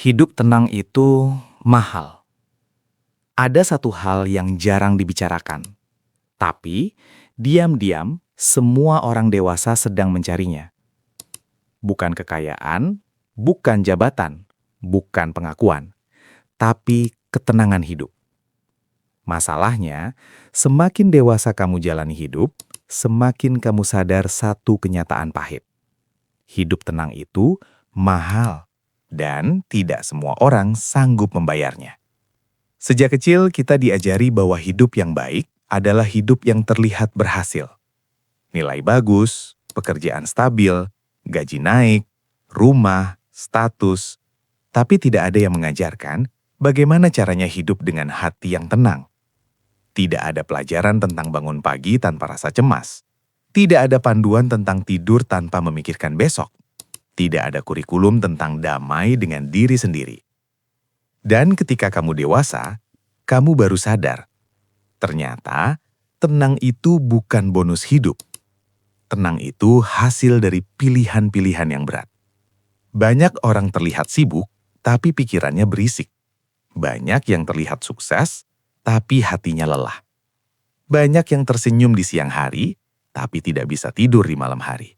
Hidup tenang itu mahal. Ada satu hal yang jarang dibicarakan, tapi diam-diam semua orang dewasa sedang mencarinya. Bukan kekayaan, bukan jabatan, bukan pengakuan, tapi ketenangan hidup. Masalahnya, semakin dewasa kamu jalani hidup, semakin kamu sadar satu kenyataan pahit. Hidup tenang itu mahal, dan tidak semua orang sanggup membayarnya. Sejak kecil kita diajari bahwa hidup yang baik adalah hidup yang terlihat berhasil. Nilai bagus, pekerjaan stabil, gaji naik, rumah, status. Tapi tidak ada yang mengajarkan bagaimana caranya hidup dengan hati yang tenang. Tidak ada pelajaran tentang bangun pagi tanpa rasa cemas. Tidak ada panduan tentang tidur tanpa memikirkan besok. Tidak ada kurikulum tentang damai dengan diri sendiri. Dan ketika kamu dewasa, kamu baru sadar. Ternyata, tenang itu bukan bonus hidup. Tenang itu hasil dari pilihan-pilihan yang berat. Banyak orang terlihat sibuk, tapi pikirannya berisik. Banyak yang terlihat sukses, tapi hatinya lelah. Banyak yang tersenyum di siang hari, tapi tidak bisa tidur di malam hari.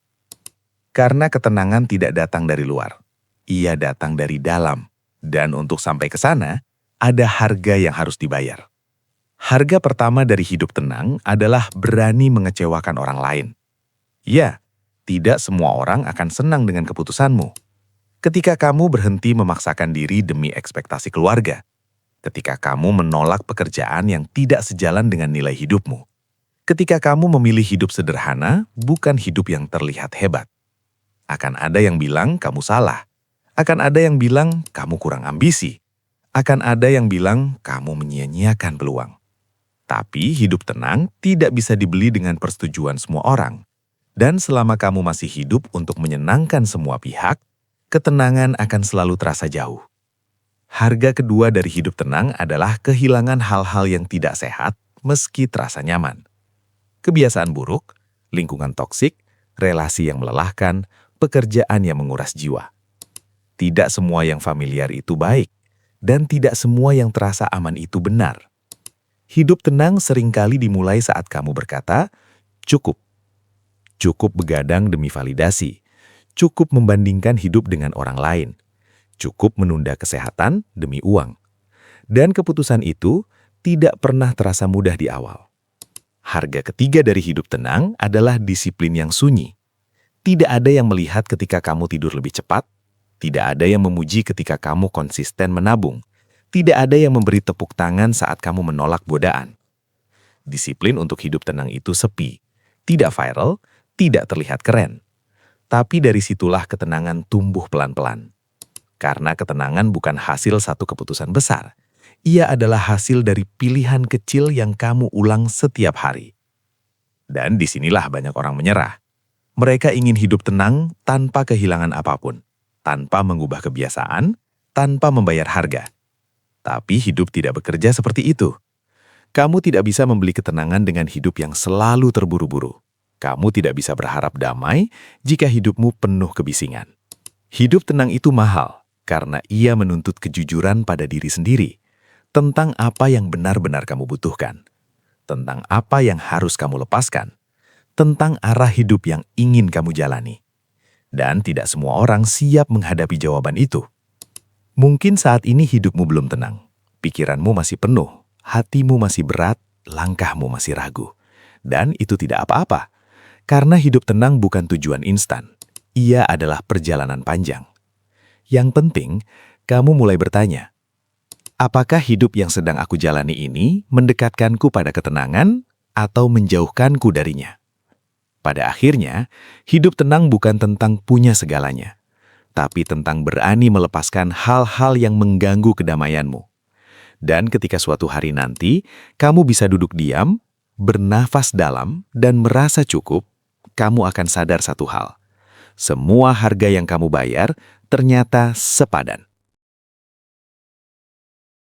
Karena ketenangan tidak datang dari luar, ia datang dari dalam. Dan untuk sampai ke sana, ada harga yang harus dibayar. Harga pertama dari hidup tenang adalah berani mengecewakan orang lain. Ya, tidak semua orang akan senang dengan keputusanmu. Ketika kamu berhenti memaksakan diri demi ekspektasi keluarga. Ketika kamu menolak pekerjaan yang tidak sejalan dengan nilai hidupmu. Ketika kamu memilih hidup sederhana, bukan hidup yang terlihat hebat. Akan ada yang bilang kamu salah. Akan ada yang bilang kamu kurang ambisi. Akan ada yang bilang kamu menyia-nyiakan peluang. Tapi hidup tenang tidak bisa dibeli dengan persetujuan semua orang. Dan selama kamu masih hidup untuk menyenangkan semua pihak, ketenangan akan selalu terasa jauh. Harga kedua dari hidup tenang adalah kehilangan hal-hal yang tidak sehat meski terasa nyaman. Kebiasaan buruk, lingkungan toksik, relasi yang melelahkan, pekerjaan yang menguras jiwa. Tidak semua yang familiar itu baik, dan tidak semua yang terasa aman itu benar. Hidup tenang seringkali dimulai saat kamu berkata, cukup. Cukup begadang demi validasi. Cukup membandingkan hidup dengan orang lain. Cukup menunda kesehatan demi uang. Dan keputusan itu tidak pernah terasa mudah di awal. Harga ketiga dari hidup tenang adalah disiplin yang sunyi. Tidak ada yang melihat ketika kamu tidur lebih cepat. Tidak ada yang memuji ketika kamu konsisten menabung. Tidak ada yang memberi tepuk tangan saat kamu menolak godaan. Disiplin untuk hidup tenang itu sepi. Tidak viral, tidak terlihat keren. Tapi dari situlah ketenangan tumbuh pelan-pelan. Karena ketenangan bukan hasil satu keputusan besar. Ia adalah hasil dari pilihan kecil yang kamu ulang setiap hari. Dan disinilah banyak orang menyerah. Mereka ingin hidup tenang tanpa kehilangan apapun. Tanpa mengubah kebiasaan, tanpa membayar harga. Tapi hidup tidak bekerja seperti itu. Kamu tidak bisa membeli ketenangan dengan hidup yang selalu terburu-buru. Kamu tidak bisa berharap damai jika hidupmu penuh kebisingan. Hidup tenang itu mahal karena ia menuntut kejujuran pada diri sendiri tentang apa yang benar-benar kamu butuhkan, tentang apa yang harus kamu lepaskan, tentang arah hidup yang ingin kamu jalani. Dan tidak semua orang siap menghadapi jawaban itu. Mungkin saat ini hidupmu belum tenang. Pikiranmu masih penuh, hatimu masih berat, langkahmu masih ragu. Dan itu tidak apa-apa. Karena hidup tenang bukan tujuan instan. Ia adalah perjalanan panjang. Yang penting, kamu mulai bertanya, apakah hidup yang sedang aku jalani ini mendekatkanku pada ketenangan atau menjauhkanku darinya? Pada akhirnya, hidup tenang bukan tentang punya segalanya, tapi tentang berani melepaskan hal-hal yang mengganggu kedamaianmu. Dan ketika suatu hari nanti, kamu bisa duduk diam, bernafas dalam, dan merasa cukup, kamu akan sadar satu hal. Semua harga yang kamu bayar ternyata sepadan.